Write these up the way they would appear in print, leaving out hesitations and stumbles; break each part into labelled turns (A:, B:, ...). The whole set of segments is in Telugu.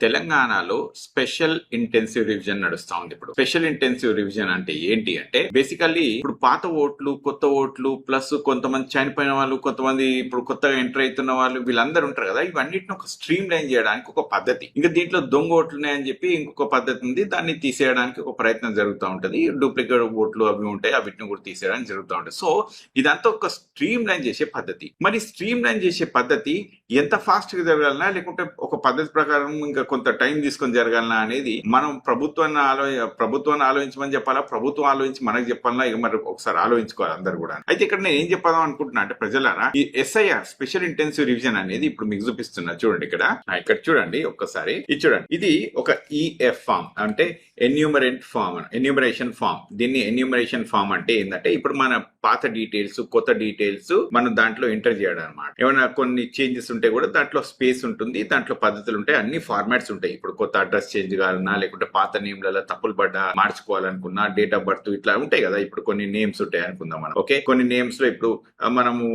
A: తెలంగాణలో స్పెషల్ ఇంటెన్సివ్ రివిజన్ నడుస్తా ఉంది. ఇప్పుడు స్పెషల్ ఇంటెన్సివ్ రివిజన్ అంటే ఏంటి అంటే బేసికల్లీ ఇప్పుడు పాత ఓట్లు, కొత్త ఓట్లు, ప్లస్ కొంతమంది చనిపోయిన వాళ్ళు, కొంతమంది ఇప్పుడు కొత్తగా ఎంటర్ అవుతున్న వాళ్ళు, వీళ్ళందరూ ఉంటారు కదా, ఇవన్నిటిని ఒక స్ట్రీమ్ లైన్ చేయడానికి ఒక పద్ధతి. ఇంకా దీంట్లో దొంగ ఓట్లు ఉన్నాయని చెప్పి ఇంకొక పద్ధతి ఉంది, దాన్ని తీసేయడానికి ఒక ప్రయత్నం జరుగుతూ ఉంటది. డూప్లికేట్ ఓట్లు అవి ఉంటాయి, వీటిని కూడా తీసేయడానికి జరుగుతూ ఉంటుంది. సో ఇదంతా ఒక స్ట్రీమ్ లైన్ చేసే పద్ధతి. మరి స్ట్రీమ్ లైన్ చేసే పద్ధతి ఎంత ఫాస్ట్ గా జరగాలన్నా, లేకుంటే ఒక పద్ధతి ప్రకారం ఇంకా కొంత టైం తీసుకొని జరగాలన్నా అనేది మనం ప్రభుత్వాన్ని ఆలోచించమని చెప్పాలా, ప్రభుత్వం ఆలోచించి మనకు చెప్పాలన్నా, ఇక మరి ఒకసారి ఆలోచించుకోవాలి అందరు కూడా. అయితే ఇక్కడ నేను ఏం చెప్పాలి అనుకుంటున్నా అంటే ప్రజలారా, ఈ ఎస్ఐఆర్ స్పెషల్ ఇంటెన్సివ్ రివిజన్ అనేది ఇప్పుడు మీకు చూపిస్తున్నా చూడండి. ఇక్కడ చూడండి ఒక్కసారి, ఇది చూడండి. ఇది ఒక ఈఎఫ్ ఫామ్ అంటే ఎన్యూమరేషన్ ఫామ్. దీన్ని ఎన్యూమరేషన్ ఫామ్ అంటే ఏంటంటే ఇప్పుడు మన పాత డీటెయిల్స్, కొత్త డీటెయిల్స్ మనం దాంట్లో ఎంటర్ చేయడం అనమాట. ఏమైనా కొన్ని చేంజెస్ ఉంటే కూడా దాంట్లో స్పేస్ ఉంటుంది, దాంట్లో పద్ధతులు ఉంటాయి, అన్ని ఫార్మాట్స్ ఉంటాయి. ఇప్పుడు కొత్త అడ్రస్ చేంజ్ కావాలన్నా, లేకుంటే పాత నేమ్లలో తప్పులు పడ్డా మార్చుకోవాలనుకున్నా, డేట్ ఆఫ్ బర్త్ ఇట్లా ఉంటాయి కదా. ఇప్పుడు కొన్ని నేమ్స్ ఉంటాయి అనుకుందాం మనం. ఓకే, కొన్ని నేమ్స్ లో ఇప్పుడు మనము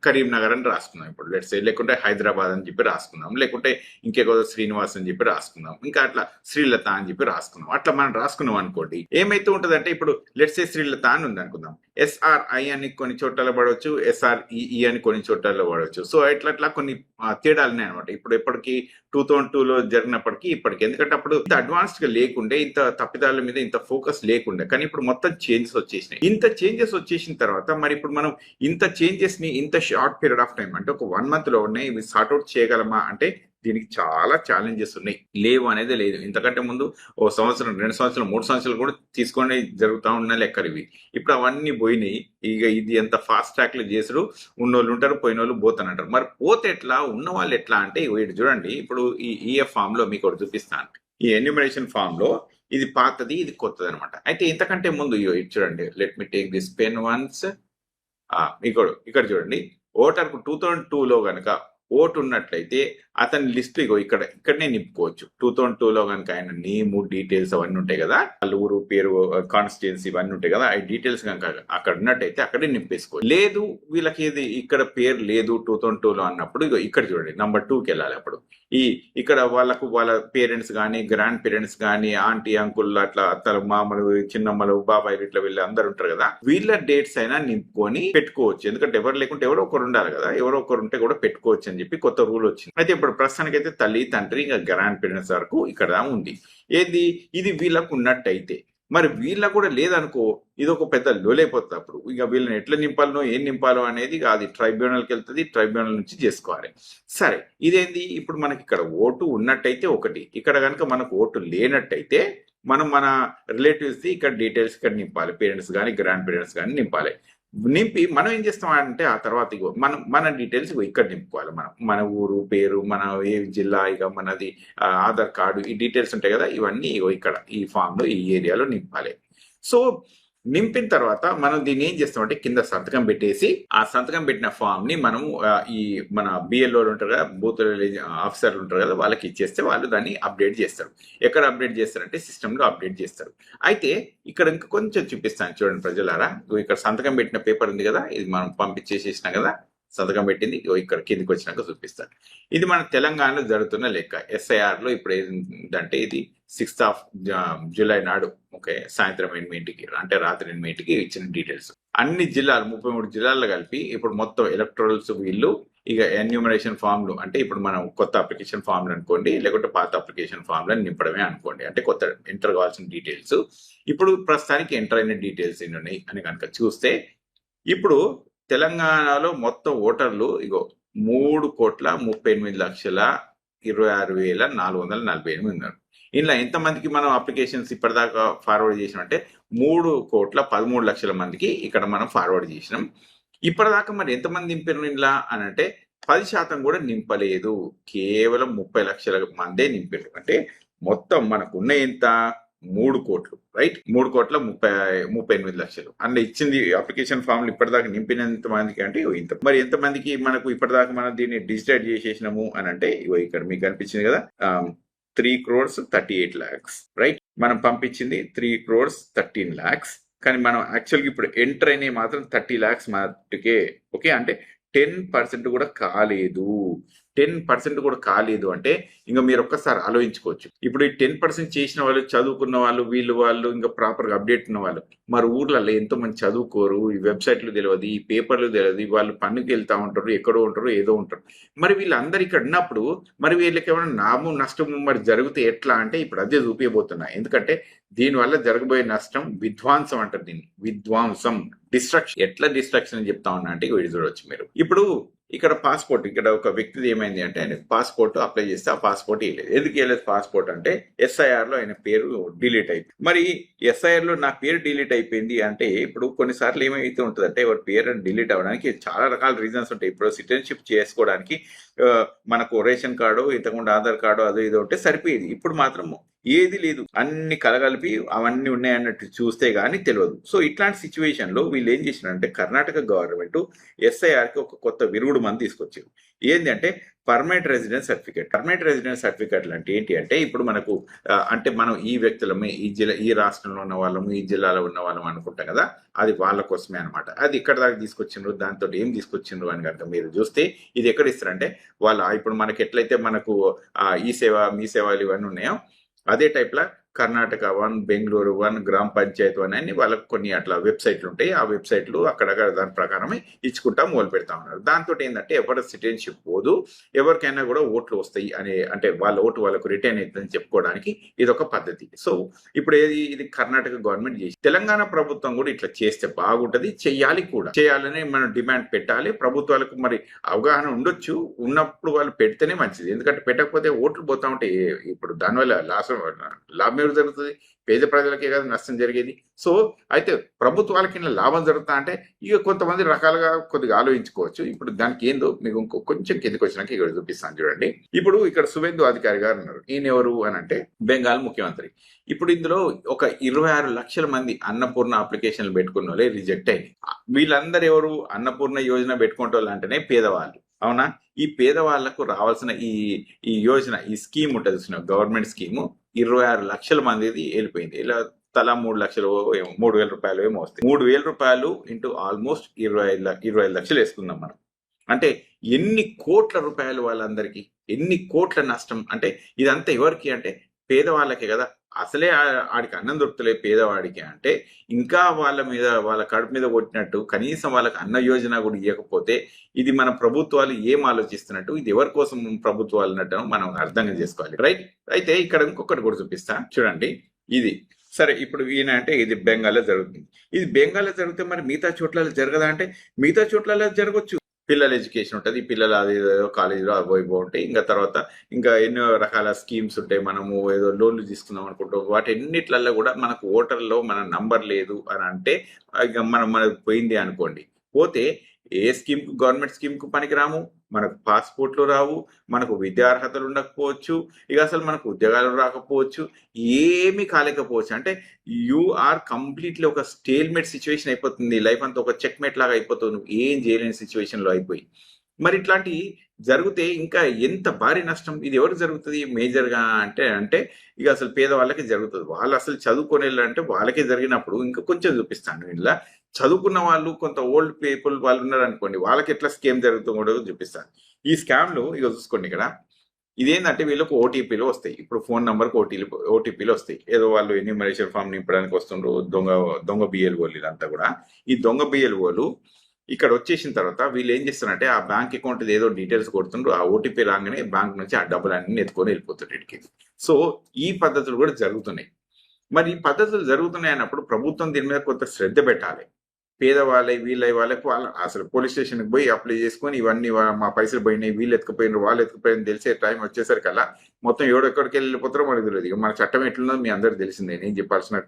A: కరీంనగర్ అని రాసుకుందాం ఇప్పుడు లెట్స్ సే, లేకుంటే హైదరాబాద్ అని చెప్పి రాసుకుందాం, లేకుంటే ఇంకేదో శ్రీనివాస్ అని చెప్పి రాసుకుందాం, ఇంకా అట్లా శ్రీలత అని చెప్పి రాసుకుందాం. అట్లా మనం రాసుకున్నాం అనుకోండి, ఏమైతే ఉంటదంటే ఇప్పుడు లెట్స్ సే శ్రీలత అని ఉంది అనుకుందాం. SRI అని కొన్ని చోట్ల పడవచ్చు, SREE అని కొన్ని చోట్ల పడవచ్చు. సో ఇట్లా కొన్ని తేడాలు ఉన్నాయి అనమాట. ఇప్పుడు ఎప్పటికీ 2002లో జరిగినప్పటికీ ఇప్పటికి, ఎందుకంటే అప్పుడు ఇంత అడ్వాన్స్డ్ గా లేకుండే, ఇంత తప్పిదాల మీద ఇంత ఫోకస్ లేకుండే, కానీ ఇప్పుడు మొత్తం చేంజెస్ వచ్చేసినాయి. ఇంత చేంజెస్ వచ్చేసిన తర్వాత మరి ఇప్పుడు మనం ఇంత చేంజెస్ ని ఇంత షార్ట్ పీరియడ్ ఆఫ్ టైం అంటే ఒక 1 month లో ఉన్నాయి, ఇవి సార్ట్అవుట్ చేయగలమా అంటే దీనికి చాలా ఛాలెంజెస్ ఉన్నాయి. లేవు అనేది లేదు. ఇంతకంటే ముందు ఓ సంవత్సరం, 2 సంవత్సరాలు, 3 సంవత్సరాలు కూడా తీసుకొని జరుగుతూ ఉన్న లెక్కలు ఇవి. ఇప్పుడు అవన్నీ పోయినాయి. ఇక ఇది ఎంత ఫాస్ట్ ట్రాక్ లో చేసుడు, ఉన్నోళ్ళు ఉంటారు, పోయిన వాళ్ళు పోతానంటారు. మరి పోతే ఎట్లా, ఉన్న వాళ్ళు ఎట్లా అంటే వీడు చూడండి. ఇప్పుడు ఈ ఈఎఫ్ ఫామ్ లో మీకు ఒకటి చూపిస్తాను. ఈ ఎన్యూమరేషన్ ఫామ్ లో ఇది పాతది, ఇది కొత్తది అనమాట. అయితే ఇంతకంటే ముందు ఇది చూడండి. Let me take this pen once. ఇక్కడ చూడండి, ఓటర్కు 2002లో కనుక ఓటు ఉన్నట్లయితే అతని లిస్ట్ ఇక్కడనే నింపుకోవచ్చు. 2002లో కనుక ఆయన నేమ్, డీటెయిల్స్ అవన్నీ ఉంటాయి కదా, వాళ్ళ ఊరు పేరు, కాన్స్టిట్యున్సీ ఇవన్నీ ఉంటాయి కదా, ఆ డీటెయిల్స్ కనుక అక్కడ ఉన్నట్టయితే అక్కడే నింపేసుకోవచ్చు. లేదు వీళ్ళకి ఏది ఇక్కడ పేరు లేదు 2002లో అన్నప్పుడు ఇక్కడ చూడండి, నంబర్ 2కి వెళ్ళాలి. అప్పుడు ఇక్కడ వాళ్ళ పేరెంట్స్ కానీ, గ్రాండ్ పేరెంట్స్ కానీ, ఆంటీ, అంకుల్, అట్లా అత్తలు, మామలు, చిన్నమ్మలు, బాబాయ్ ఇట్లా వీళ్ళు అందరు ఉంటారు కదా, వీళ్ళ డేట్స్ అయినా నింపుకొని పెట్టుకోవచ్చు. ఎందుకంటే ఎవరు లేకుంటే ఎవరో ఒకరు ఉండాలి కదా, ఎవరో ఒకరు ఉంటే కూడా పెట్టుకోవచ్చు అని చెప్పి కొత్త రూల్ వచ్చింది. అయితే ఇప్పుడు ప్రస్తుతానికైతే తల్లి, తండ్రి, ఇంకా గ్రాండ్ పేరెంట్స్ వరకు ఇక్కడ ఉంది. ఇది వీళ్ళకు ఉన్నట్టయితే, మరి వీళ్ళకు కూడా లేదనుకో, ఇది ఒక పెద్ద లోలైపోతుంది. అప్పుడు ఇక వీళ్ళని ఎట్లా నింపాలనో, ఏం నింపాలో అనేది అది ట్రైబ్యునల్కి వెళ్తుంది, ట్రైబ్యునల్ నుంచి చేసుకోవాలి. సరే, ఇదేంది ఇప్పుడు మనకి ఇక్కడ ఓటు ఉన్నట్టయితే ఒకటి, ఇక్కడ కనుక మనకు ఓటు లేనట్టయితే మన రిలేటివ్స్ ఇక్కడ డీటెయిల్స్ ఇక్కడ నింపాలి. పేరెంట్స్ కానీ, గ్రాండ్ పేరెంట్స్ కానీ నింపాలి. నింపి మనం ఏం చేస్తామంటే ఆ తర్వాత మన డీటెయిల్స్ ఇక్కడ నింపుకోవాలి. మన ఊరు పేరు, మన ఏ జిల్లా, ఇక మనది ఆధార్ కార్డు, ఈ డీటెయిల్స్ ఉంటాయి కదా, ఇవన్నీ ఇక్కడ ఈ ఫామ్ లో ఈ ఏరియాలో నింపాలి. సో నింపిన తర్వాత మనం దీన్ని ఏం చేస్తామంటే కింద సంతకం పెట్టేసి, ఆ సంతకం పెట్టిన ఫామ్ ని మనం ఈ మన BLO ఉంటారు కదా, బూత్ ఆఫీసర్లు ఉంటారు కదా, వాళ్ళకి ఇచ్చేస్తే వాళ్ళు దాన్ని అప్డేట్ చేస్తారు. ఎక్కడ అప్డేట్ చేస్తారంటే సిస్టమ్ లో అప్డేట్ చేస్తారు. అయితే ఇక్కడ ఇంకా కొంచెం చూపిస్తాను చూడండి ప్రజలారా. ఇక్కడ సంతకం పెట్టిన పేపర్ ఉంది కదా, ఇది మనం పంపించేసేసినాం కదా, సంతకం పెట్టింది ఇక్కడ కిందికి వచ్చినాక చూపిస్తాను. ఇది మన తెలంగాణలో జరుగుతున్న లెక్క. SIR లో ఇప్పుడు ఏంటంటే ఇది 6th July నాడు, ఓకే, సాయంత్రం 8 అంటే రాత్రి 8 ఇచ్చిన డీటెయిల్స్. అన్ని జిల్లాలు 33 జిల్లాల్లో కలిపి ఇప్పుడు మొత్తం ఎలక్టోరల్స్ వీళ్ళు ఇక ఎన్యూమరేషన్ ఫామ్లు అంటే ఇప్పుడు మనం కొత్త అప్లికేషన్ ఫామ్లు అనుకోండి, లేకుంటే పాత అప్లికేషన్ ఫామ్లను నింపడమే అనుకోండి. అంటే కొత్త ఎంటర్ కావాల్సిన డీటెయిల్స్ ఇప్పుడు ప్రస్తుతానికి ఎంటర్ అయిన డీటెయిల్స్ ఎన్ని ఉన్నాయి అని కనుక చూస్తే, ఇప్పుడు తెలంగాణలో మొత్తం ఓటర్లు 3,38,26,26,448 ఉన్నారు. ఇలా ఎంతమందికి మనం అప్లికేషన్స్ ఇప్పటిదాకా ఫార్వర్డ్ చేసినాం అంటే 3,13,00,000 మందికి ఇక్కడ మనం ఫార్వర్డ్ చేసినాం. ఇప్పటిదాకా మరి ఎంతమంది నింపారు ఇలా అని అంటే 10% కూడా నింపలేదు. కేవలం 30 లక్షల మందే నింపారు. అంటే మొత్తం మనకున్న ఎంత 3 కోట్లు, రైట్? 3,38,00,000 అందులో ఇచ్చింది అప్లికేషన్ ఫామ్లు ఇప్పటిదాకా నింపినంత మందికి అంటే ఇంత. మరి ఎంతమందికి మనకు ఇప్పటిదాకా మనం దీన్ని డిజిటైజ్ చేసేసినాము అని అంటే ఇక్కడ మీకు కనిపించింది కదా, 3,38,00,000, రైట్? మనం పంపించింది 3,13,00,000. కానీ మనం యాక్చువల్గా ఇప్పుడు ఎంటర్ అయినవి మాత్రం 30 lakhs మటుకే. ఓకే, అంటే 10% కూడా కాలేదు. 10% కూడా కాలేదు అంటే ఇంకా మీరు ఒక్కసారి ఆలోచించుకోవచ్చు. ఇప్పుడు ఈ 10% చేసిన వాళ్ళు, చదువుకున్న వాళ్ళు, వాళ్ళు ఇంకా ప్రాపర్గా అప్డేట్ ఉన్న వాళ్ళు, మరి ఊర్లలో ఎంతో మంది చదువుకోరు, ఈ వెబ్సైట్లు తెలియదు, ఈ పేపర్లు తెలియదు, వాళ్ళు పనికి వెళ్తా ఉంటారు, ఎక్కడో ఉంటారు, ఏదో ఉంటారు. మరి వీళ్ళందరూ ఇక్కడ ఉన్నప్పుడు మరి వీళ్ళకి ఏమైనా లాభం నష్టము మరి జరిగితే ఎట్లా అంటే ఇప్పుడు అదే చూపించబోతున్నా. ఎందుకంటే దీనివల్ల జరగబోయే నష్టం విధ్వంసం అంటారు దీన్ని. విధ్వంసం, డిస్ట్రక్షన్. ఎట్లా డిస్ట్రక్షన్ అని చెప్తా ఉన్నా అంటే వీడు చూడవచ్చు మీరు. ఇప్పుడు ఇక్కడ పాస్పోర్ట్, ఇక్కడ ఒక వ్యక్తిది ఏమైంది అంటే ఆయన పాస్పోర్ట్ అప్లై చేస్తే ఆ పాస్పోర్ట్ ఇవ్వలేదు. ఎందుకు ఇవ్వలేదు పాస్పోర్ట్ అంటే ఎస్ఐఆర్ లో ఆయన పేరు డిలీట్ అయిపోయింది. మరి ఎస్ఐఆర్ లో నా పేరు డిలీట్ అయిపోయింది అంటే ఇప్పుడు కొన్నిసార్లు ఏమైతే ఉంటుందంటే ఎవరి పేరు డిలీట్ అవ్వడానికి చాలా రకాల రీజన్స్ ఉంటాయి. ఇప్పుడు సిటిజన్షిప్ చేసుకోవడానికి మనకు రేషన్ కార్డు, ఇంతకుముందు ఆధార్ కార్డు అదో ఏదో ఉంటే సరిపోయేది. ఇప్పుడు మాత్రం ఏది లేదు, అన్ని కలగలిపి అవన్నీ ఉన్నాయన్నట్టు చూస్తే గానీ తెలియదు. సో ఇట్లాంటి సిచ్యువేషన్ లో వీళ్ళు ఏం చేసినారంటే కర్ణాటక గవర్నమెంట్ ఎస్ఐఆర్ కి ఒక కొత్త విరుగుడు మంది తీసుకొచ్చారు. ఏంటి అంటే permanent residence certificate. Permanent residence సర్టిఫికేట్లు అంటే ఏంటి అంటే ఇప్పుడు మనకు అంటే మనం ఈ వ్యక్తులమే ఈ రాష్ట్రంలో ఉన్న వాళ్ళము, ఈ జిల్లాలో ఉన్న వాళ్ళం అనుకుంటాం కదా, అది వాళ్ళ కోసమే అనమాట. అది ఇక్కడ దాకా తీసుకొచ్చిండ్రు, దాంతో ఏం తీసుకొచ్చిండ్రు అని కనుక మీరు చూస్తే ఇది ఎక్కడ ఇస్తారంటే ఇప్పుడు మనకి ఎట్లయితే మనకు ఈ సేవ, మీ సేవలు ఇవన్నీ ఉన్నాయో అదే టైప్లా కర్ణాటక 1, బెంగళూరు 1, గ్రామ పంచాయత్ 1 అని వాళ్ళకు కొన్ని అట్లా వెబ్సైట్లు ఉంటాయి. ఆ వెబ్సైట్లు అక్కడక్కడ దాని ప్రకారమే ఇచ్చుకుంటా మొదలు పెడతా ఉన్నారు. దాంతో ఏంటంటే ఎవరి సిటిజన్షిప్ పోదు, ఎవరికైనా కూడా ఓట్లు వస్తాయి అనే, అంటే వాళ్ళ ఓటు వాళ్ళకు రిటర్న్ అవుతుందని చెప్పుకోవడానికి ఇది ఒక పద్ధతి. సో ఇప్పుడు ఇది కర్ణాటక గవర్నమెంట్ చేసి, తెలంగాణ ప్రభుత్వం కూడా ఇట్లా చేస్తే బాగుంటది, చెయ్యాలి కూడా. చేయాలని మనం డిమాండ్ పెట్టాలి. ప్రభుత్వాలకు మరి అవగాహన ఉండొచ్చు, ఉన్నప్పుడు వాళ్ళు పెడితేనే మంచిది. ఎందుకంటే పెట్టకపోతే ఓట్లు పోతా ఉంటే ఇప్పుడు దానివల్ల లాభం జరుగుతుంది, పేద ప్రజలకే కదా నష్టం జరిగేది. సో అయితే ప్రభుత్వాలకి లాభం జరుగుతా అంటే ఇక కొంతమంది రకాలుగా కొద్దిగా ఆలోచించుకోవచ్చు. ఇప్పుడు దానికి ఏందో మీకు కొంచెం కిందకి వచ్చినాక ఇక్కడ చూపిస్తాను చూడండి. ఇప్పుడు ఇక్కడ సువేందు అధికారి గారు ఉన్నారు. ఈయన ఎవరు అని అంటే బెంగాల్ ముఖ్యమంత్రి. ఇప్పుడు ఇందులో ఒక 26 లక్షల మంది అన్నపూర్ణ అప్లికేషన్లు పెట్టుకున్న వాళ్ళే రిజెక్ట్ అయింది. వీళ్ళందరూ ఎవరు? అన్నపూర్ణ యోజన పెట్టుకుంటే వాళ్ళు అంటేనే పేదవాళ్ళు. అవునా? ఈ పేదవాళ్లకు రావాల్సిన ఈ యోజన, ఈ స్కీమ్ ఉంటుంది, గవర్నమెంట్ స్కీము 26 లక్షల మందిది వెళ్ళిపోయింది. ఇలా తలా 3 లక్షలు, 3,000 రూపాయలు ఏమో వస్తాయి. 3,000 రూపాయలు ఇంటూ ఆల్మోస్ట్ 25 లక్షలు వేసుకుందాం మనం. అంటే ఎన్ని కోట్ల రూపాయలు వాళ్ళందరికీ, ఎన్ని కోట్ల నష్టం. అంటే ఇదంతా ఎవరికి అంటే పేదవాళ్ళకే కదా. అసలే ఆడికి అన్నం దొరుకుతలేదు పేదవాడికి అంటే ఇంకా వాళ్ళ కడుపు మీద కొట్టినట్టు, కనీసం వాళ్ళకి అన్న యోజన కూడా ఇవ్వకపోతే ఇది మన ప్రభుత్వాలు ఏం ఆలోచిస్తున్నట్టు, ఇది ఎవరి కోసం ప్రభుత్వాలు అన్నట్టు మనం అర్థంగా చేసుకోవాలి. రైట్? అయితే ఇక్కడ ఇంకొకటి కూడా చూపిస్తా చూడండి. ఇది సరే, ఇప్పుడు ఈయన అంటే ఇది బెంగాల్లో జరుగుతుంది. ఇది బెంగాల్లో జరిగితే మరి మిగతా చోట్ల జరగదా అంటే మిగతా చోట్ల జరగవచ్చు. పిల్లల ఎడ్యుకేషన్ ఉంటుంది, పిల్లలు అది కాలేజీలో అవి ఉంటాయి. ఇంకా తర్వాత ఇంకా ఎన్నో రకాల స్కీమ్స్ ఉంటాయి. మనము ఏదో లోన్లు తీసుకుందాం అనుకుంటాం, వాటన్నిట్లలో కూడా మనకు ఓటర్లో మన నంబర్ లేదు అని అంటే ఇక మనకు పోయింది అనుకోండి. పోతే ఏ స్కీమ్, గవర్నమెంట్ స్కీమ్ కు పనికిరాము, మనకు పాస్పోర్ట్లు రావు, మనకు విద్యార్హతలు ఉండకపోవచ్చు, ఇక అసలు మనకు ఉద్యోగాలు రాకపోవచ్చు, ఏమీ కాలేకపోవచ్చు. అంటే యు ఆర్ కంప్లీట్లీ ఒక స్టేల్మేట్ సిచ్యువేషన్ అయిపోతుంది. లైఫ్ అంతా ఒక చెక్మేట్ లాగా అయిపోతుంది, నువ్వు ఏం చేయలేని సిచ్యువేషన్ లో అయిపోయి. మరి ఇట్లాంటి జరిగితే ఇంకా ఎంత భారీ నష్టం. ఇది ఎవరికి జరుగుతుంది మేజర్ గా అంటే ఇక అసలు పేదవాళ్ళకి జరుగుతుంది. వాళ్ళు అసలు చదువుకునే అంటే వాళ్ళకే జరిగినప్పుడు ఇంకా కొంచెం చూపిస్తాను. ఇలా చదువుకున్న వాళ్ళు, కొంత ఓల్డ్ పీపుల్ వాళ్ళు ఉన్నారు అనుకోండి, వాళ్ళకి ఎట్లా స్కామ్ జరుగుతుందో చూపిస్తాను. ఈ స్కామ్ లో ఇక చూసుకోండి, ఇక్కడ ఇదేంటంటే వీళ్ళకు ఓటీపీలు వస్తాయి. ఇప్పుడు ఫోన్ నంబర్కి ఓటీపీలు వస్తాయి. ఏదో వాళ్ళు ఎన్యూమరేషన్ ఫామ్ నింపడానికి వస్తుండ్రు, దొంగ బిఎల్ఓలు. ఇదంతా కూడా ఈ దొంగ బిఎల్ఓలు ఇక్కడ వచ్చేసిన తర్వాత వీళ్ళు ఏం చేస్తారంటే ఆ బ్యాంక్ అకౌంట్ ఏదో డీటెయిల్స్ కొడుతుండ్రు, ఆ ఓటీపీ రాగానే బ్యాంక్ నుంచి ఆ డబ్బులు అన్ని ఎత్తుకొని వెళ్ళిపోతారు ఇంటికి. సో ఈ పద్ధతులు కూడా జరుగుతున్నాయి. మరి ఈ పద్ధతులు జరుగుతున్నాయి అన్నప్పుడు ప్రభుత్వం దీని మీద కొంత శ్రద్ధ పెట్టాలి. పేదవాళ్ళ వాళ్ళకు అసలు పోలీస్ స్టేషన్కి పోయి అప్లై చేసుకొని ఇవన్నీ మా పైసలు పోయినాయి, వీళ్ళు ఎత్తుకుపోయినారు, వాళ్ళు ఎత్తుకుపోయిన తెలిసే టైం వచ్చేసరికల్లా మొత్తం ఎవడెక్కడికి వెళ్ళిపోతారో మనకు తెలియదు. ఇక మన చట్టం ఎట్లుందో మీ అందరికి తెలిసిందే, నేను చెప్పాల్సిన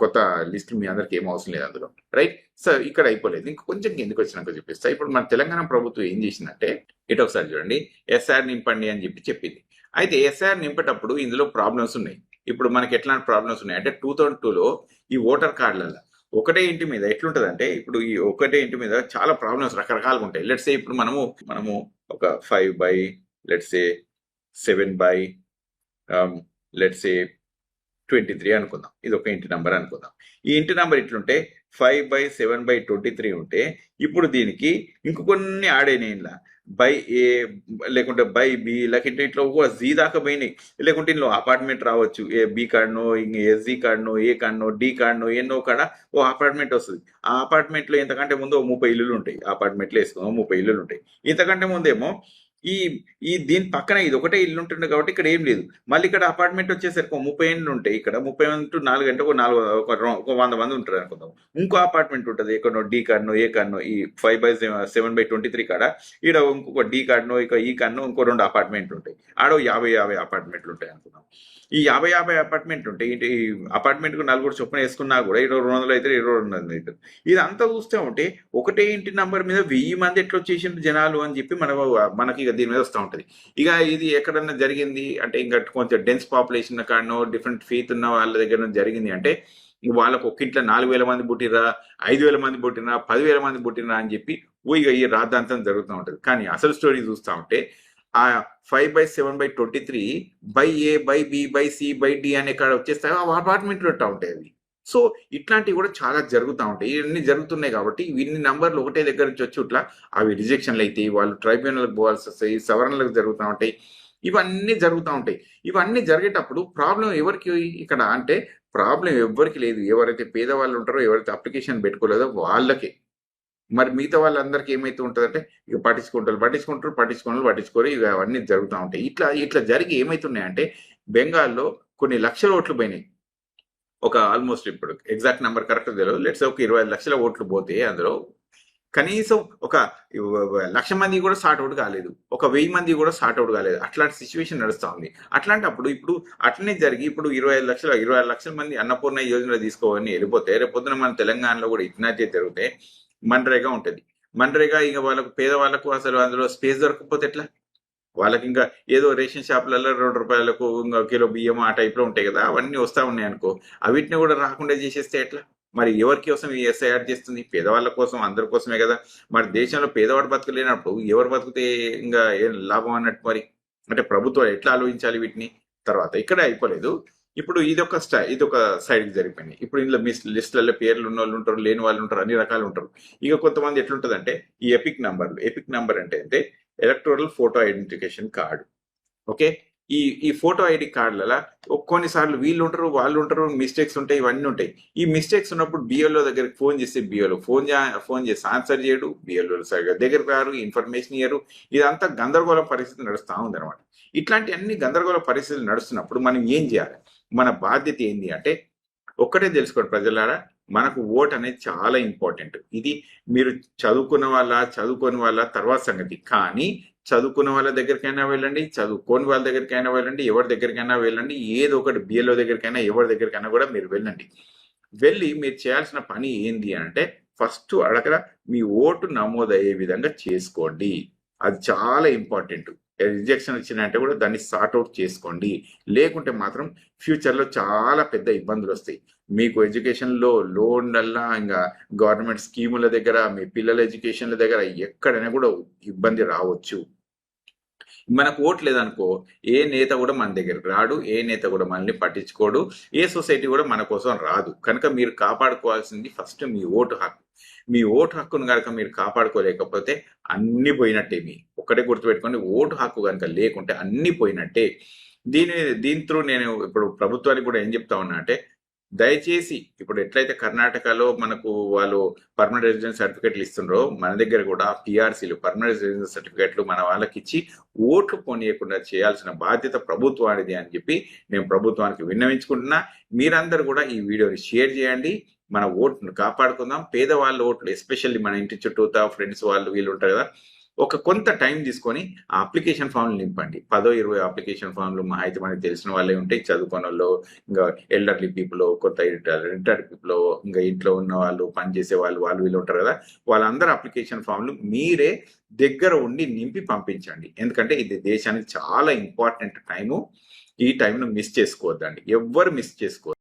A: కొత్త లిస్టు మీ అందరికి ఏం అవసరం లేదు అందులో. రైట్? సో ఇక్కడ అయిపోలేదు, ఇంకా కొంచెం ఎందుకు వచ్చినాక చూపిస్తా. ఇప్పుడు మన తెలంగాణ ప్రభుత్వం ఏం చేసిందంటే ఇటు ఒకసారి చూడండి, ఎస్ఆర్ నింపండి అని చెప్పింది. అయితే ఎస్ఆర్ నింపేటప్పుడు ఇందులో ప్రాబ్లమ్స్ ఉన్నాయి. ఇప్పుడు మనకి ఎట్లాంటి ప్రాబ్లమ్స్ ఉన్నాయి అంటే 2002లో ఈ ఓటర్ కార్డులలో ఒకటే ఇంటి మీద ఎట్లుంటదంటే, ఇప్పుడు ఈ ఒకటే ఇంటి మీద చాలా ప్రాబ్లమ్స్ రకరకాలుగా ఉంటాయి. లెట్స్ సే ఇప్పుడు మనము ఒక 5/, లెట్స్ సే 7/, లెట్స్ సే 23 అనుకుందాం. ఇది ఒక ఇంటి నంబర్ అనుకుందాం. ఈ ఇంటి నంబర్ ఇట్లుంటే 5/7/23 ఉంటే ఇప్పుడు దీనికి ఇంకొన్ని యాడ్ అయినాయి. బై ఏ లేకుంటే బై బి లేకుంటే ఇట్లా జీ దాకా పోయినాయి. లేకుంటే ఇంట్లో అపార్ట్మెంట్ రావచ్చు, ఏ బి కార్డునో ఇంక ఎస్జీ కార్డునో ఏ కార్డునో డి కార్డునో ఎన్నో కాడ ఓ అపార్ట్మెంట్ వస్తుంది. ఆ అపార్ట్మెంట్ లో ఇంతకంటే ముందు ఓ 30 ఇల్లులు ఉంటాయి. అపార్ట్మెంట్లో వేసుకున్నాం 30 ఇల్లులు ఉంటాయి. ఇంతకంటే ముందేమో ఈ ఈ దీని పక్కన ఇది ఒకటే ఇల్లు ఉంటుంది కాబట్టి ఇక్కడ ఏం లేదు. మళ్ళీ ఇక్కడ అపార్ట్మెంట్ వచ్చేసరికి ఒక 30 ఇండ్లు ఉంటాయి. ఇక్కడ 30 మంది 4 గంటలకు ఒక 100 మంది ఉంటారు అనుకుందాం. ఇంకో అపార్ట్మెంట్ ఉంటుంది ఎక్కడో డి కార్డునో ఏ కార్డునో ఈ 5/7/23 కాడ ఈడ ఇంకొక డి కార్డునో ఇక ఈ కార్డునో ఇంకో 2 అపార్ట్మెంట్లు ఉంటాయి. ఆడో 50 అపార్ట్మెంట్లు ఉంటాయి అనుకుందాం. ఈ 50 అపార్ట్మెంట్లు ఉంటాయి. ఈ అపార్ట్మెంట్కు 4 చొప్పున వేసుకున్నా కూడా 200 అయితే 200 అవుతుంది. ఇదంతా చూస్తే ఉంటే ఒకటే ఇంటి నంబర్ మీద 1000 మంది ఎట్లా వచ్చేసిండ్రు జనాలు అని చెప్పి మనకి ఇక దీని మీద వస్తూ ఉంటుంది. ఇక ఇది ఎక్కడన్నా జరిగింది అంటే ఇంకా కొంచెం డెన్స్ పాపులేషన్ కాడనో డిఫరెంట్ ఫీత్ ఉన్న వాళ్ళ దగ్గర జరిగింది అంటే వాళ్ళకు ఒక ఇంట్లో 4000 మంది పుట్టిరా, 5000 మంది పుట్టినా, 10,000 మంది పుట్టినా అని చెప్పి ఇక ఈ రాద్ధాంతం జరుగుతూ ఉంటుంది. కానీ అసలు స్టోరీ చూస్తూ ఉంటే ఆ 5/7/23 by A by B by C by D అనే కాడ వచ్చేస్తాయి ఆ అపార్ట్మెంట్లు ఉంటా ఉంటాయి అవి. సో ఇట్లాంటివి కూడా చాలా జరుగుతూ ఉంటాయి. ఇవన్నీ జరుగుతున్నాయి కాబట్టి ఇన్ని నంబర్లు ఒకటే దగ్గర నుంచి వచ్చి ఇట్లా అవి రిజెక్షన్లు అయితే వాళ్ళు ట్రైబ్యునల్కి పోవాల్సి వస్తాయి, సవరణలకు జరుగుతూ ఉంటాయి, ఇవన్నీ జరుగుతూ ఉంటాయి. ఇవన్నీ జరిగేటప్పుడు ప్రాబ్లం ఎవరికి ఇక్కడ అంటే ప్రాబ్లం ఎవరికి లేదు. ఎవరైతే పేదవాళ్ళు ఉంటారో ఎవరైతే అప్లికేషన్ పెట్టుకోలేదో వాళ్ళకే. మరి మిగతా వాళ్ళందరికీ ఏమైతే ఉంటుందంటే ఇక పట్టించుకోరు ఇక అవన్నీ జరుగుతూ ఉంటాయి. ఇట్లా జరిగి ఏమైతున్నాయంటే బెంగాల్లో కొన్ని లక్షల ఓట్లు పోయినాయి. ఒక ఆల్మోస్ట్ ఇప్పుడు ఎగ్జాక్ట్ నెంబర్ కరెక్ట్ తెలియదు. లెట్స్ ఒక 25 లక్షల ఓట్లు పోతే అందులో కనీసం ఒక 1,00,000 మంది కూడా సార్ట్ అవుట్ కాలేదు, ఒక 1000 మంది కూడా సార్ట్ అవుట్ కాలేదు. అట్లాంటి సిచ్యువేషన్ నడుస్తూ ఉంది. అట్లాంటప్పుడు ఇప్పుడు అట్లనే జరిగి ఇప్పుడు 26 లక్షల మంది అన్నపూర్ణ యోజన తీసుకోవాలని వెళ్ళిపోతే రేపొద్దున మన తెలంగాణలో కూడా ఇట్లాంటివి జరిగితే మన్రేగా ఉంటుంది. మన్రేగా ఇక వాళ్ళకు పేదవాళ్ళకు అసలు అందులో స్పేస్ దొరకకపోతే ఎట్లా? వాళ్ళకి ఇంకా ఏదో రేషన్ షాపులలో 2 రూపాయలకు ఇంకా కిలో బియ్యం ఆ టైప్లో ఉంటాయి కదా, అవన్నీ వస్తూ ఉన్నాయి అనుకో. అవిటిని కూడా రాకుండా చేసేస్తే ఎట్లా? మరి ఎవరి కోసం ఈ ఎస్ఐఆర్ చేస్తుంది? పేదవాళ్ళ కోసం, అందరి కోసమే కదా. మరి దేశంలో పేదవాడు బతకలేనప్పుడు ఎవరు బతికితే ఇంకా ఏం లాభం అన్నట్టు? మరి అంటే ప్రభుత్వం ఎట్లా ఆలోచించాలి వీటిని? తర్వాత ఇక్కడే అయిపోలేదు. ఇప్పుడు ఇదొక సైడ్కి జరిగిపోయింది. ఇప్పుడు ఇందులో మీ లిస్టులలో పేర్లు ఉన్న వాళ్ళు ఉంటారు, లేని వాళ్ళు ఉంటారు, అన్ని రకాలు ఉంటారు. ఇక కొంతమంది ఎట్లుంటుందంటే ఈ ఎపిక్ నంబర్ అంటే electoral photo identification card. Okay, ఈ ఫోటో ఐడి కార్డులలో కొన్నిసార్లు వీళ్ళు ఉంటారు, వాళ్ళు ఉంటారు, మిస్టేక్స్ ఉంటాయి, ఇవన్నీ ఉంటాయి. ఈ మిస్టేక్స్ ఉన్నప్పుడు బిఎల్ఓ దగ్గరికి ఫోన్ చేస్తే బిఎల్ఓ ఫోన్ చేసి ఆన్సర్ చేయడు, బిఎల్ఓ సరిగా దగ్గరికి రారు, ఇన్ఫర్మేషన్ ఇయ్యరు. ఇదంతా గందరగోళ పరిస్థితి నడుస్తూ ఉంది అనమాట. ఇట్లాంటి అన్ని గందరగోళ పరిస్థితులు నడుస్తున్నప్పుడు మనం ఏం చేయాలి? మన బాధ్యత ఏంటి అంటే ఒక్కటే తెలుసుకోండి ప్రజలారా, మనకు ఓట్ అనేది చాలా ఇంపార్టెంట్. ఇది మీరు చదువుకోని వాళ్ళ తర్వాత సంగతి. కానీ చదువుకున్న వాళ్ళ దగ్గరికైనా వెళ్ళండి, చదువుకోని వాళ్ళ దగ్గరికైనా వెళ్ళండి, ఎవరి దగ్గరికైనా వెళ్ళండి, ఏదో ఒకటి బిఎల్ఓ దగ్గరికైనా ఎవరి దగ్గరికైనా కూడా మీరు వెళ్ళండి. వెళ్ళి మీరు చేయాల్సిన పని ఏంది అంటే ఫస్ట్ అడగర మీ ఓటు నమోదయ్యే విధంగా చేసుకోండి. అది చాలా ఇంపార్టెంట్. రిజెక్షన్ వచ్చినాయంటే కూడా దాన్ని సార్ట్అవుట్ చేసుకోండి. లేకుంటే మాత్రం ఫ్యూచర్లో చాలా పెద్ద ఇబ్బందులు వస్తాయి. మీకు ఎడ్యుకేషన్లో లోన్ వల్ల ఇంకా గవర్నమెంట్ స్కీముల దగ్గర, మీ పిల్లల ఎడ్యుకేషన్ల దగ్గర ఎక్కడైనా కూడా ఇబ్బంది రావచ్చు. మనకు ఓట్ లేదనుకో ఏ నేత కూడా మన దగ్గరికి రాడు, ఏ నేత కూడా మనల్ని పట్టించుకోడు, ఏ సొసైటీ కూడా మన కోసం రాదు. కనుక మీరు కాపాడుకోవాల్సింది ఫస్ట్ మీ ఓటు హక్కు. మీ ఓటు హక్కును కనుక మీరు కాపాడుకోలేకపోతే అన్ని పోయినట్టే. ఒక్కటే గుర్తుపెట్టుకోండి, ఓటు హక్కు కనుక లేకుంటే అన్ని పోయినట్టే. దీంతో నేను ఇప్పుడు ప్రభుత్వానికి కూడా ఏం చెప్తా ఉన్నా అంటే దయచేసి ఇప్పుడు ఎట్లయితే కర్ణాటకలో మనకు వాళ్ళు పర్మనెంట్ రెసిడెన్స్ సర్టిఫికెట్లు ఇస్తుండ్రో మన దగ్గర కూడా పిఆర్సీలు పర్మనెంట్ రెసిడెన్స్ సర్టిఫికెట్లు మన వాళ్ళకి ఇచ్చి ఓట్లు పోనీయకుండా చేయాల్సిన బాధ్యత ప్రభుత్వానిది అని చెప్పి నేను ప్రభుత్వానికి విన్నవించుకుంటున్నా. మీరందరూ కూడా ఈ వీడియోని షేర్ చేయండి. మన ఓటును కాపాడుకుందాం. పేదవాళ్ళ ఓట్లు ఎస్పెషల్లీ మన ఇంటి చుట్టూతా ఫ్రెండ్స్ వాళ్ళు వీళ్ళు ఉంటారు కదా, ఒక కొంత టైం తీసుకొని ఆ అప్లికేషన్ ఫామ్లు నింపండి. 10-20 అప్లికేషన్ ఫామ్లు మా అయితే మనకి తెలిసిన వాళ్ళే ఉంటాయి. చదువుకున్న వాళ్ళు, ఇంకా ఎల్డర్లీ పీపుల్, కొత్త రిటైర్డ్ పీపుల్, ఇంకా ఇంట్లో ఉన్న వాళ్ళు, పనిచేసే వాళ్ళు వీళ్ళు ఉంటారు కదా, వాళ్ళందరూ అప్లికేషన్ ఫామ్లు మీరే దగ్గర ఉండి నింపి పంపించండి. ఎందుకంటే ఇది దేశానికి చాలా ఇంపార్టెంట్ టైము. ఈ టైంను మిస్ చేసుకోవద్దండి, ఎవ్వరు మిస్ చేసుకోవద్దు.